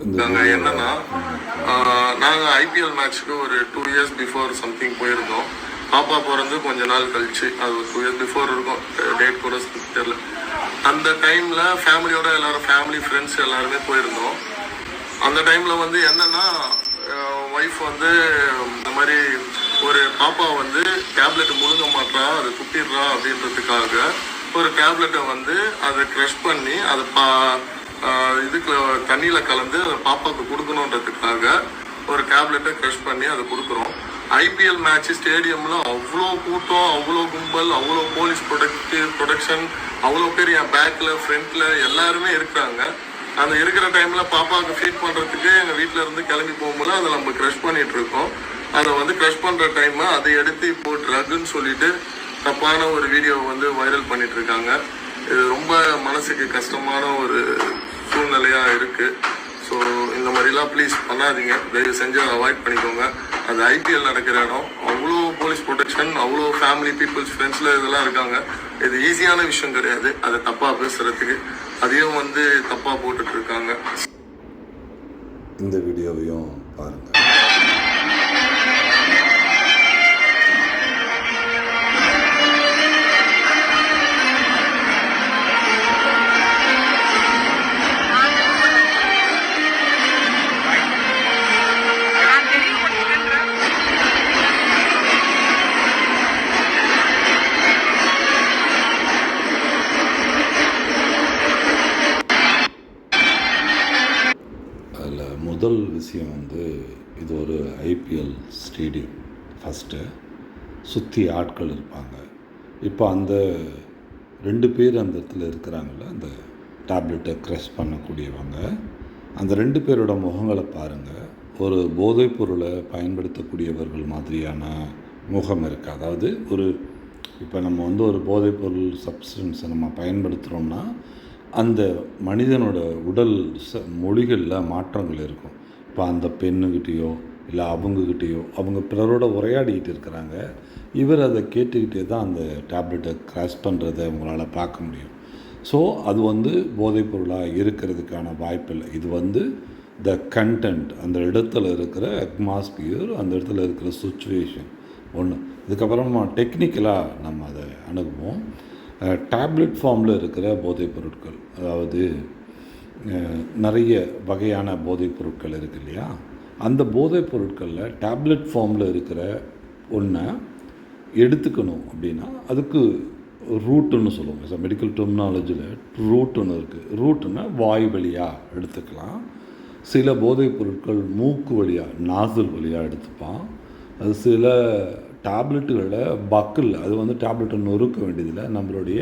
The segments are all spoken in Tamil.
என்னன்னா நாங்கள் ஐபிஎல் மேட்ச்சுக்கு ஒரு 2 இயர்ஸ் பிஃபோர் சம்திங் போயிருந்தோம். பாப்பா பிறந்து கொஞ்ச நாள் கழிச்சு, அது ஒரு 2 இயர்ஸ் பிஃபோர் இருக்கும், டேட் கூட தெரியல. அந்த டைமில் ஃபேமிலியோட எல்லாரும் ஃபேமிலி ஃப்ரெண்ட்ஸ் எல்லாருமே போயிருந்தோம். அந்த டைமில் வந்து என்னன்னா ஒய்ஃப் வந்து இந்த மாதிரி ஒரு பாப்பா வந்து டேப்லெட் முழுங்க மாட்டா, அதை துப்பிடுறா அப்படின்றதுக்காக ஒரு டேப்லெட்டை வந்து அதை க்ரஷ் பண்ணி அதை இதுக்கு தண்ணியில் கலந்து அதை பாப்பாவுக்கு கொடுக்கணுன்றதுக்காக ஒரு டேப்லெட்டை க்ரஷ் பண்ணி அதை கொடுக்குறோம். ஐபிஎல் மேட்ச் ஸ்டேடியமில் அவ்வளோ கூட்டம், அவ்வளோ கும்பல், அவ்வளோ போலீஸ் ப்ரொடெக்ஷன், அவ்வளோ பேர் என் பேக்கில் ஃப்ரண்ட்டில் எல்லாருமே இருக்கிறாங்க. அந்த இருக்கிற டைமில் பாப்பாவுக்கு ஃபீட் பண்ணுறதுக்கு எங்கள் வீட்டில் இருந்து கிளம்பி போகும்போது அதை நம்ம க்ரஷ் பண்ணிகிட்டு இருக்கோம். அதை வந்து க்ரஷ் பண்ணுற டைமு அதை எடுத்து இப்போது ட்ரக்குன்னு சொல்லிட்டு தப்பான ஒரு வீடியோவை வந்து வைரல் பண்ணிட்டு இருக்காங்க. இது ரொம்ப மனசுக்கு கஷ்டமான ஒரு சூழ்நிலையாக இருக்குது. ஸோ இந்த மாதிரிலாம் ப்ளீஸ் பண்ணாதீங்க, தயவு செஞ்சு அவாய்ட் பண்ணிக்கோங்க. அது ஐபிஎல் நடக்கிற இடம், அவ்வளோ போலீஸ் ப்ரொடெக்ஷன், அவ்வளோ ஃபேமிலி பீப்புள்ஸ் ஃப்ரெண்ட்ஸில் இதெல்லாம் இருக்காங்க. இது ஈஸியான விஷயம் கிடையாது. அதை தப்பாக பேசுகிறதுக்கு அதையும் வந்து தப்பாக போட்டுட்ருக்காங்க. இந்த வீடியோவையும் பாருங்கள். முதல் விஷயம் வந்து இது ஒரு ஐபிஎல் ஸ்டேடியம். ஃபஸ்ட்டு சுற்றி ஆட்கள் இருப்பாங்க. இப்போ அந்த 2 பேர் அந்த இடத்துல இருக்கிறாங்கள, அந்த டேப்லெட்டை க்ரஷ் பண்ணக்கூடியவங்க, அந்த 2 பேரோட முகங்களை பாருங்கள். ஒரு போதைப் பொருளை பயன்படுத்தக்கூடியவர்கள் மாதிரியான முகம் இருக்குது. அதாவது இப்போ நம்ம வந்து ஒரு போதைப் பொருள் சப்ஸ்டன்ஸை நம்ம பயன்படுத்துகிறோம்னா அந்த மனிதனோட உடல் மொழிகளில் மாற்றங்கள் இருக்கும். இப்போ அந்த பெண்ணுக்கிட்டேயோ இல்லை அவங்கக்கிட்டேயோ அவங்க பிறரோட உரையாடிக்கிட்டு இருக்கிறாங்க. இவர் அதை கேட்டுக்கிட்டே தான் அந்த டேப்லெட்டை க்ராஷ் பண்ணுறதை உங்களால் பார்க்க முடியும். ஸோ அது வந்து போதைப் பொருளாக இருக்கிறதுக்கான வாய்ப்பில்லை. இது வந்து த கண்டென்ட், அந்த இடத்துல இருக்கிற அட்மாஸ்பியர், அந்த இடத்துல இருக்கிற சுச்சுவேஷன் ஒன்று. இதுக்கப்புறமா டெக்னிக்கலாக நம்ம அதை அணுகுவோம். டேப்லெட் ஃபார்மில் இருக்கிற போதைப் பொருட்கள், அதாவது நிறைய வகையான போதைப் பொருட்கள் இருக்குது இல்லையா? அந்த போதைப் பொருட்களில் டேப்லெட் ஃபார்மில் இருக்கிற ஒன்றை எடுத்துக்கணும் அப்படின்னா அதுக்கு ரூட்டுன்னு சொல்லுவோம். மெடிக்கல் டெர்மினாலஜியில் ரூட்டுன்னு இருக்குது. ரூட்டுன்னா வாய் வழியாக எடுத்துக்கலாம். சில போதைப் பொருட்கள் மூக்கு வழியாக, நாசில் வழியாக எடுத்துப்பான். அது சில டேப்லெட்டுகளில் பக்கில், அது வந்து டேப்லெட்டை நொறுக்க வேண்டியதில்லை, நம்மளுடைய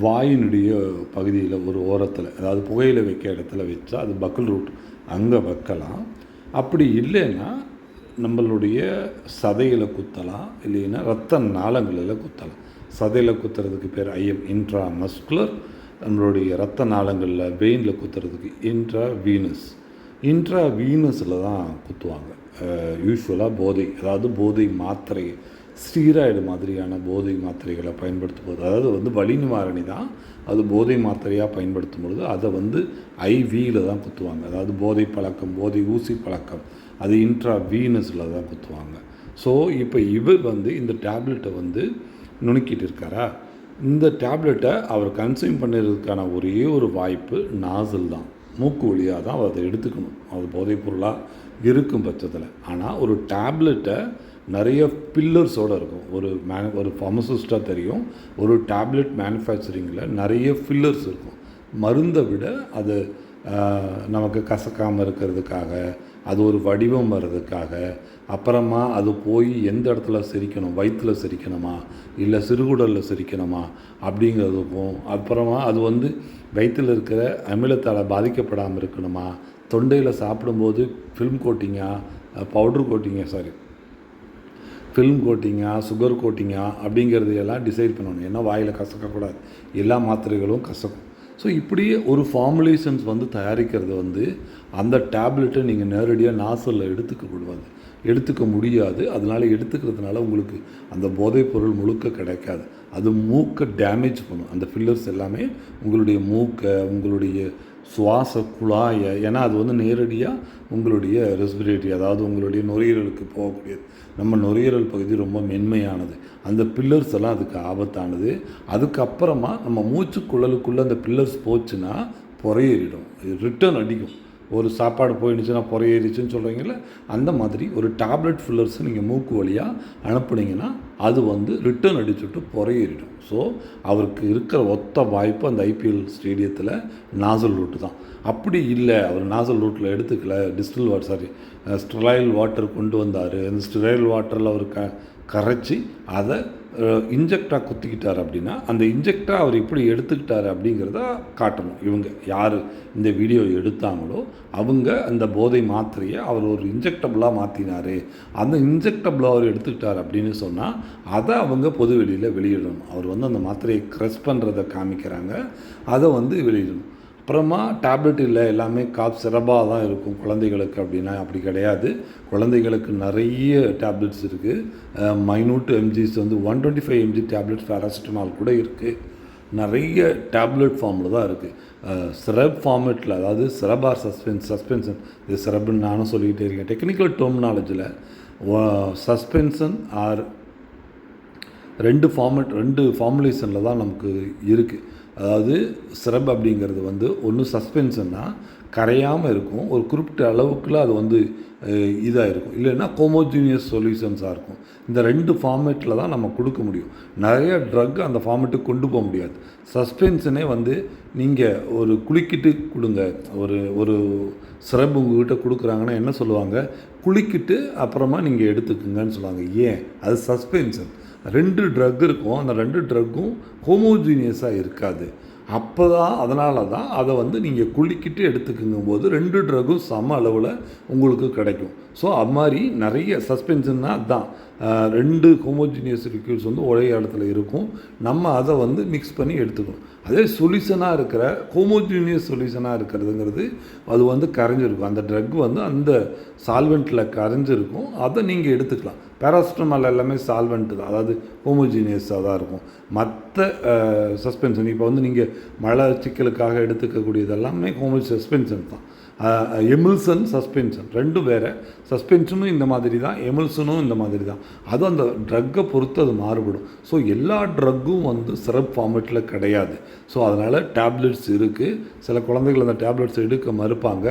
வாயினுடைய பகுதியில் ஒரு ஓரத்தில், அதாவது புகையில வைக்க இடத்துல வச்சா அது பக்கில் ரூட், அங்கே வைக்கலாம். அப்படி இல்லைன்னா நம்மளுடைய சதையில் குத்தலாம், இல்லைன்னா ரத்த நாளங்களில் குத்தலாம். சதையில் குத்துறதுக்கு பேர் இன்ட்ரா மஸ்குலர், நம்மளுடைய ரத்த நாளங்களில் வெயினில் குத்துறதுக்கு இன்ட்ரா வீனஸில் தான் குத்துவாங்க யூஸ்வலாக. அதாவது போதை மாத்திரை, ஸ்டீராய்டு மாதிரியான போதை மாத்திரைகளை பயன்படுத்தும் போது, அதாவது வந்து வலி நிவாரணி தான், அது போதை மாத்திரையாக பயன்படுத்தும் பொழுது அதை வந்து ஐவியில் தான் குத்துவாங்க. அதாவது போதை பழக்கம், போதை ஊசி பழக்கம், அது இன்ட்ரா வீனஸில் தான் குத்துவாங்க. ஸோ இப்போ இவர் வந்து இந்த டேப்லெட்டை வந்து நுணுக்கிட்டு இருக்காரா? இந்த டேப்லெட்டை அவர் கன்சியூம் பண்ணுறதுக்கான ஒரே ஒரு வாய்ப்பு நாசில் தான், மூக்கு வழியாக தான் அதை எடுத்துக்கணும், அது போதைப் பொருளாக இருக்கும் பட்சத்தில். ஆனால் ஒரு டேப்லெட்டை நிறைய பில்லர்ஸோடு இருக்கும். ஒரு ஃபார்மசிஸ்ட்டாக தெரியும், ஒரு டேப்லெட் மேனுஃபேக்சரிங்கில் நிறைய ஃபில்லர்ஸ் இருக்கும். மருந்தை விட அது நமக்கு கசக்காமல் இருக்கிறதுக்காக, அது ஒரு வடிவம் வர்றதுக்காக, அப்புறமா அது போய் எந்த இடத்துல செரிக்கணும், வயிற்றில் செரிக்கணுமா இல்லை சிறுகுடலில் செரிக்கணுமா அப்படிங்கிறதுக்கும், அப்புறமா அது வந்து வயிற்றில் இருக்கிற அமிலத்தால் பாதிக்கப்படாமல் இருக்கணுமா, தொண்டையில் சாப்பிடும்போது ஃபில்ம் கோட்டிங்கா சுகர் கோட்டிங்கா அப்படிங்கிறது எல்லாம் டிசைட் பண்ணணும். ஏன்னா வாயில் கசக்கக்கூடாது, எல்லா மாத்திரைகளும் கசக்கும். ஸோ இப்படி ஒரு ஃபார்முலேஷன்ஸ் வந்து தயாரிக்கிறது வந்து அந்த டேப்லெட்டை நீங்கள் நேரடியாக நாசலில் எடுத்துக்க முடியாது. அதனால் எடுத்துக்கிறதுனால உங்களுக்கு அந்த போதைப்பொருள் முழுக்க கிடைக்காது. அது மூக்கை டேமேஜ் பண்ணும். அந்த ஃபில்லர்ஸ் எல்லாமே உங்களுடைய மூக்கை, உங்களுடைய சுவாச குழாயை, ஏன்னா அது வந்து நேரடியாக உங்களுடைய ரெஸ்பிரேட்டரி, அதாவது உங்களுடைய நுரையீரலுக்கு போகக்கூடியது. நம்ம நுரையீரல் பகுதி ரொம்ப மென்மையானது, அந்த பில்லர்ஸ் எல்லாம் அதுக்கு ஆபத்தானது. அதுக்கப்புறமா நம்ம மூச்சு குழலுக்குள்ளே அந்த பில்லர்ஸ் போச்சுன்னா புறையேறிடும், ரிட்டர்ன் அடிக்கும். ஒரு சாப்பாடு போயிடுச்சுன்னா புறையேறிச்சுன்னு சொல்கிறீங்கள, அந்த மாதிரி ஒரு டேப்லெட் ஃபில்லர்ஸ் நீங்கள் மூக்கு வழியாக அனுப்புனீங்கன்னா அது வந்து ரிட்டர்ன் அடிச்சுட்டு புறையேறிடும். ஸோ அவருக்கு இருக்கிற ஒத்த வாய்ப்பு அந்த ஐபிஎல் ஸ்டேடியத்தில் நாசல் ரூட்டு தான். அப்படி இல்லை, அவர் நாசல் ரூட்டில் எடுத்துக்கல, ஸ்டெரைல் வாட்டர் கொண்டு வந்தார். அந்த ஸ்டெரைல் வாட்டரில் அவர் கரைச்சி அதை இன்ஜெக்டாக குத்திக்கிட்டார் அப்படின்னா, அந்த இன்ஜெக்டாக அவர் எப்படி எடுத்துக்கிட்டார் அப்படிங்கிறத காட்டணும். இவங்க யார் இந்த வீடியோ எடுத்தாங்களோ அவங்க அந்த போதை மாத்திரையை அவர் ஒரு இன்ஜெக்டபுளாக மாற்றினார், அந்த இன்ஜெக்டபுளாக அவர் எடுத்துக்கிட்டார் அப்படின்னு சொன்னால் அதை அவங்க பொது வெளியில் வெளியிடணும். அவர் வந்து அந்த மாத்திரையை க்ரஷ் பண்ணுறதை காமிக்கிறாங்க, அதை வந்து வெளியிடணும். அப்புறமா டேப்லெட் இல்லை, எல்லாமே காப் சிரப்பாக தான் இருக்கும் குழந்தைகளுக்கு அப்படின்னா அப்படி கிடையாது. குழந்தைகளுக்கு நிறைய டேப்லெட்ஸ் இருக்குது. மைனூட் எம்ஜிஸ் வந்து 125 mg டேப்லெட்ஸ் பேராசிட்டமால் கூட இருக்குது. நிறைய டேப்லெட் ஃபார்மில் தான் இருக்குது. சிரப் ஃபார்மேட்டில், அதாவது சிரப் ஆர் சஸ்பென்ஷன், இது சிரப்னு நானும் சொல்லிக்கிட்டே இருக்கேன். டெக்னிக்கல் டெர்மினாலஜியில் சஸ்பென்ஷன் ஆர் ரெண்டு ஃபார்முலேஷனில் தான் நமக்கு இருக்குது. அதாவது சிரப் அப்படிங்கிறது வந்து ஒன்று சஸ்பென்ஷன்னா கரையாமல் இருக்கும், ஒரு குறிப்பிட்ட அளவுக்குள்ள அது வந்து இதாக இருக்கும், இல்லைன்னா ஹோமோஜீனியஸ் சொல்யூஷன்ஸாக இருக்கும். இந்த ரெண்டு ஃபார்மேட்டில் தான் நம்ம கொடுக்க முடியும். நிறைய ட்ரக் அந்த ஃபார்மேட்டுக்கு கொண்டு போக முடியாது. சஸ்பென்ஷனே வந்து நீங்கள் ஒரு குளிக்கிட்டு கொடுங்க, ஒரு சிரப் உங்கள்கிட்ட கொடுக்குறாங்கன்னா என்ன சொல்லுவாங்க, குளிக்கிட்டு அப்புறமா நீங்கள் எடுத்துக்குங்கன்னு சொல்லுவாங்க. ஏன்? அது சஸ்பென்ஷன். 2 ட்ரக் இருக்கும், அந்த 2 ட்ரக்கும் ஹோமோஜீனியஸாக இருக்காது. அதனால தான் அதை வந்து நீங்கள் குளிக்கிட்டு எடுத்துக்குங்கும் போது 2 ட்ரக்கும் சம அளவில் உங்களுக்கு கிடைக்கும். ஸோ அது மாதிரி நிறைய சஸ்பென்ஷன்னா அதுதான், 2 ஹோமோஜீனியஸ் லிக்யூட்ஸ் வந்து ஒரே இடத்துல இருக்கும், நம்ம அதை வந்து மிக்ஸ் பண்ணி எடுத்துக்கணும். அதே சொல்யூஷனாக இருக்கிற ஹோமோஜீனியஸ் சொல்யூஷனாக இருக்கிறதுங்கிறது அது வந்து கரைஞ்சிருக்கும், அந்த ட்ரக் வந்து அந்த சால்வெண்ட்டில் கரைஞ்சிருக்கும், அதை நீங்கள் எடுத்துக்கலாம். பேராசிட்டமால் எல்லாமே சால்வெண்ட் தான், அதாவது ஹோமோஜீனியஸாக தான் இருக்கும். மற்ற சஸ்பென்ஷன் இப்போ வந்து நீங்கள் மழை சிக்கலுக்காக எடுத்துக்கக்கூடியது எல்லாமே சஸ்பென்ஷன் தான். எமில்சன் சஸ்பென்ஷன் ரெண்டும் வேறு. சஸ்பென்ஷனும் இந்த மாதிரி தான், எமில்சனும் இந்த மாதிரி தான். அது அந்த ட்ரக்கை பொறுத்து அது மாறுபடும். ஸோ எல்லா ட்ரக்கும் வந்து சிரப் ஃபார்மேட்டில் கிடையாது. ஸோ அதனால் டேப்லெட்ஸ் இருக்குது. சில குழந்தைகள் அந்த டேப்லெட்ஸ் எடுக்க மறுப்பாங்க.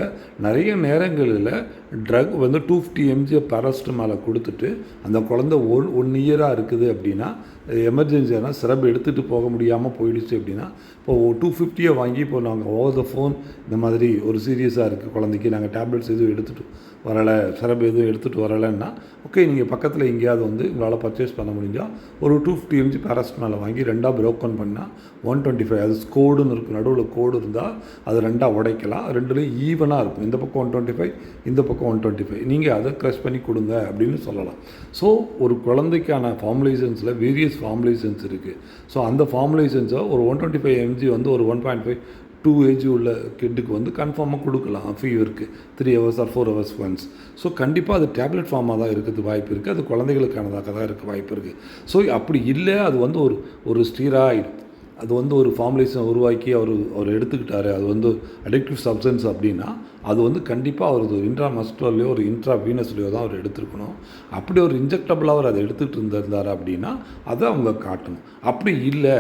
நிறைய நேரங்களில் ட்ரக் வந்து 250 mg பேராசிட்டமாலை கொடுத்துட்டு அந்த குழந்தை 1 இயராக இருக்குது அப்படின்னா, எமர்ஜென்சியான சிரப் எடுத்துகிட்டு போக முடியாமல் போயிடுச்சு அப்படின்னா, இப்போது 250 வாங்கி இப்போ நாங்கள் ஓவர் த ஃபோன் இந்த மாதிரி ஒரு சீரியஸாக இருக்குது குழந்தைக்கு, நாங்கள் டேப்லெட்ஸ் எதுவும் எடுத்துகிட்டு வரலை, சிரப் எதுவும் எடுத்துகிட்டு வரலைன்னா, ஓகே நீங்கள் பக்கத்தில் எங்கேயாவது வந்து உங்களால் பர்ச்சேஸ் பண்ண முடிஞ்சால் ஒரு 250 mg பேராசிட்டமாலை வாங்கி 2ஆக ப்ரோக்கன் பண்ணால் 125, அது கோடுன்னு இருக்கும், நடுவில் கோடு இருந்தால் அது 2ஆக உடைக்கலாம், 2லேயும் ஈவனாக இருக்கும். இந்த பக்கம் 125, இந்த பக்கம் 125, நீங்கள் அதை க்ரஷ் பண்ணி கொடுங்க அப்படின்னு சொல்லலாம். ஸோ ஒரு குழந்தைக்கான ஃபார்முலேஷன்ஸில் வேரியஸ் ஃபார்முலேஷன்ஸ் இருக்குது. ஸோ அந்த ஃபார்முலேஷன்ஸை ஒரு 125 mg வந்து ஒரு 1.5 2 ஏஜ் உள்ள கிட்டுக்கு வந்து கன்ஃபார்மாக கொடுக்கலாம். ஃபீவருக்கு 3 hours or 4 hours once. So கண்டிப்பாக அது டேப்லெட் ஃபார்மாக தான் இருக்கிறது வாய்ப்பு இருக்குது, அது குழந்தைகளுக்கானதாக தான் இருக்க வாய்ப்பு இருக்குது. ஸோ அப்படி இல்லை, அது வந்து ஒரு ஸ்டீராய்டு, அது வந்து ஒரு ஃபார்முலேஷன் உருவாக்கி அவர் எடுத்துக்கிட்டாரு, அது வந்து அடிக்டிவ் சப்ஸ்டன்ஸ் அப்படின்னா அது வந்து கண்டிப்பாக அவர் ஒரு இன்ட்ரா மஸ்குலர்லையோ ஒரு இன்ட்ரா வீனஸ்லையோ தான் அவர் எடுத்துருக்கணும். அப்படி ஒரு இன்ஜெக்டபிளாக அவர் அதை எடுத்துகிட்டு இருந்திருந்தார் அப்படின்னா அதை அவங்க காட்டணும். அப்படி இல்லை,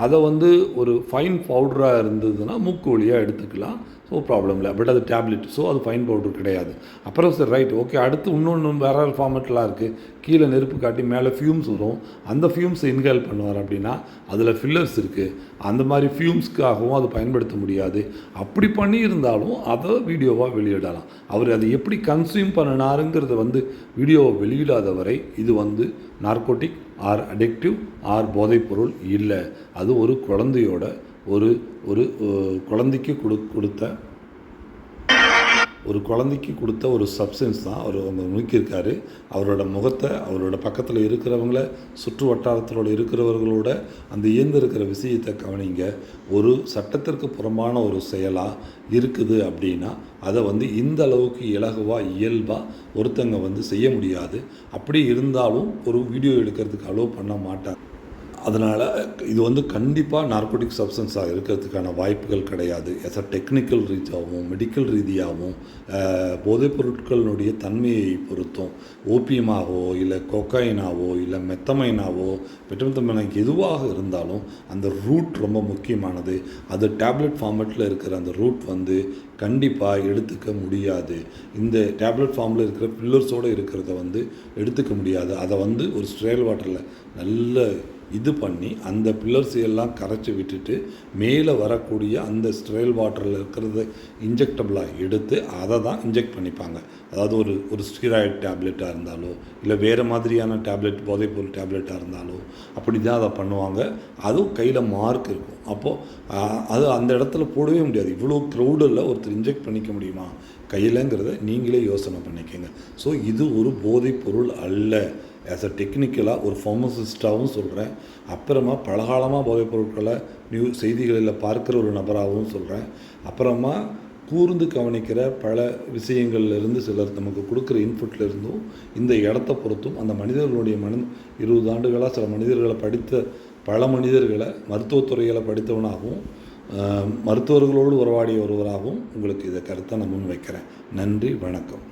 அதை வந்து ஒரு ஃபைன் பவுடராக இருந்ததுன்னா மூக்கு வழியாக எடுத்துக்கலாம், ஸோ ப்ராப்ளம் இல்லை. பட் அது டேப்லெட், ஸோ அது ஃபைன் பவுடர் கிடையாது. அப்புறம் சரி ரைட் ஓகே, அடுத்து இன்னொன்று வேறு ஃபார்மேட்லாம் இருக்குது. கீழே நெருப்பு காட்டி மேலே ஃபியூம்ஸ் வரும், அந்த ஃபியூம்ஸை இன்ஹேல் பண்ணுவார் அப்படின்னா அதில் ஃபில்லர்ஸ் இருக்குது, அந்த மாதிரி ஃபியூம்ஸ்க்காகவும் அது பயன்படுத்த முடியாது. அப்படி பண்ணியிருந்தாலும் அதை வீடியோவாக வெளியிடலாம். அவர் அதை எப்படி கன்சியூம் பண்ணினாருங்கிறத வந்து வீடியோவை வெளியிடாத வரை இது வந்து நார்கோட்டிக் ஆர் அடிக்டிவ் ஆர் போதைப்பொருள் இல்லை. அது ஒரு குழந்தையோட ஒரு குழந்தைக்கு கொடுத்த ஒரு சப்ஸ்டன்ஸ் தான். அவர் அவங்க நோக்கியிருக்காரு. அவரோட முகத்தை, அவரோட பக்கத்தில் இருக்கிறவங்கள, சுற்று வட்டாரத்தோடு இருக்கிறவர்களோட அந்த இருக்கிற விஷயத்தை கவனிங்க. ஒரு சட்டத்திற்கு புறம்பான ஒரு செயலாக இருக்குது அப்படின்னா அதை வந்து இந்த அளவுக்கு இலகுவாக இயல்பாக ஒருத்தங்க வந்து செய்ய முடியாது. அப்படி இருந்தாலும் ஒரு வீடியோ எடுக்கிறதுக்கு அலோவ் பண்ண மாட்டாங்க. அதனால் இது வந்து கண்டிப்பாக நார்கோட்டிக் சப்ஸ்டன்ஸாக இருக்கிறதுக்கான வாய்ப்புகள் கிடையாது. எஸ் அ டெக்னிக்கல் ரீதியாகவும் மெடிக்கல் ரீதியாகவும் போதைப் பொருட்களினுடைய தன்மையை பொறுத்தும் ஓபியமாகவோ இல்லை கொக்கைனாவோ இல்லை மெத்தமைனாவோ மெட்டமெத்தமைன் எதுவாக இருந்தாலும் அந்த ரூட் ரொம்ப முக்கியமானது. அது டேப்லெட் ஃபார்மேட்டில் இருக்கிற அந்த ரூட் வந்து கண்டிப்பாக எடுத்துக்க முடியாது. இந்த டேப்லெட் ஃபார்மில் இருக்கிற பில்லர்ஸோடு இருக்கிறத வந்து எடுத்துக்க முடியாது. அதை வந்து ஒரு ஸ்ட்ரேல் வாட்டரில் நல்ல இது பண்ணி அந்த பில்லர்ஸ் எல்லாம் கரைச்சி விட்டுட்டு மேலே வரக்கூடிய அந்த ஸ்ட்ரெயில் வாட்டரில் இருக்கிறத இன்ஜெக்டபிளாக எடுத்து அதை தான் இன்ஜெக்ட் பண்ணிப்பாங்க. அதாவது ஒரு ஸ்டீராய்டு டேப்லெட்டாக இருந்தாலோ இல்லை வேறு மாதிரியான டேப்லெட் போதைப்பொருள் டேப்லெட்டாக இருந்தாலோ அப்படி தான் அதை பண்ணுவாங்க. அதுவும் கையில் மார்க் இருக்கும். அப்போது அது அந்த இடத்துல போடவே முடியாது. இவ்வளோ க்ரௌடில் ஒருத்தர் இன்ஜெக்ட் பண்ணிக்க முடியுமா கையிலங்கிறத நீங்களே யோசனை பண்ணிக்கோங்க. ஸோ இது ஒரு போதைப் பொருள் அல்ல. ஆஸ் அ டெக்னிக்கலாக ஒரு ஃபார்மசிஸ்டாகவும் சொல்கிறேன், அப்புறமா பலகாலமாக போதைப் பொருட்களை செய்திகளில் பார்க்குற ஒரு நபராகவும் சொல்கிறேன், அப்புறமா கூர்ந்து கவனிக்கிற பல விஷயங்கள்லேருந்து சிலர் நமக்கு கொடுக்குற இன்புட்லேருந்தும் இந்த இடத்த பொறுத்தும் அந்த மனிதர்களுடைய 20 ஆண்டுகளாக சில மனிதர்களை படித்த பல மனிதர்களை மருத்துவத்துறைகளை படித்தவனாகவும் மருத்துவர்களோடு உறவாடிய ஒருவராகவும் உங்களுக்கு இதை கருத்தை நான் முன் வைக்கிறேன். நன்றி, வணக்கம்.